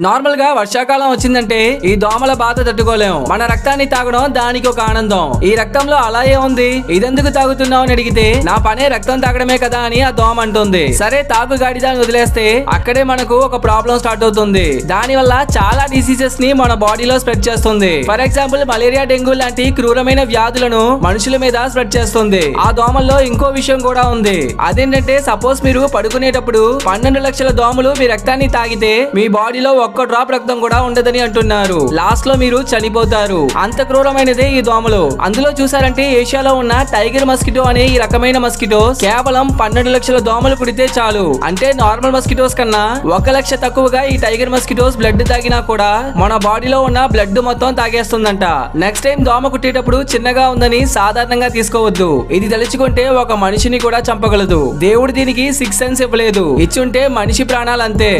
Normal గా వర్షాకాలం వచ్చిందంటే ఈ దోమల బాధ తట్టుకోలేం. మన రక్తాన్ని తాగడం దానికి ఒక ఆనందం. ఈ రక్తంలో అలాగే ఉంది, ఇదెందుకు తాగుతున్నావు అని అడిగితే నా పనే రక్తం తాగడమే కదా అని ఆ దోమ అంటుంది. సరే తాగు గాడిదని వదిలేస్తే అక్కడే మనకు ఒక ప్రాబ్లం స్టార్ట్ అవుతుంది. దాని వల్ల చాలా డిసీజెస్ ని మన బాడీలో స్ప్రెడ్ చేస్తుంది. ఫర్ ఎగ్జాంపుల్ మలేరియా, డెంగ్యూ లాంటి క్రూరమైన వ్యాధులను మనుషుల మీద స్ప్రెడ్ చేస్తుంది. ఆ దోమల్లో ఇంకో విషయం కూడా ఉంది. అదేంటంటే సపోజ్ మీరు పడుకునేటప్పుడు 12 లక్షల దోమలు మీ రక్తాన్ని తాగితే మీ బాడీలో ఒక్క డ్రాప్ రక్తం కూడా ఉండదని అంటున్నారు. లాస్ట్ లో మీరు చనిపోతారు. అంత క్రూరమైనదే ఈ దోమలు. అందులో చూసారంటే ఏషియాలో ఉన్న టైగర్ మస్కిటో అనే ఈ రకమైన మస్కిటోస్ కేవలం 12 లక్షల దోమలు కుడితే చాలు. అంటే నార్మల్ మస్కిటోస్ కన్నా 1 లక్ష తక్కువగా ఈ టైగర్ మస్కిటోస్ బ్లడ్ తాగినా కూడా మన బాడీలో ఉన్న బ్లడ్ మొత్తం తాగేస్తుందంట. నెక్స్ట్ టైం దోమ కుట్టేటప్పుడు చిన్నగా ఉందని సాధారణంగా తీసుకోవద్దు. ఇది తలుచుకుంటే ఒక మనిషిని కూడా చంపగలదు. దేవుడు దీనికి 6 సెన్స్ ఇవ్వలేదు. ఇచ్చుంటే మనిషి ప్రాణాలు అంతే.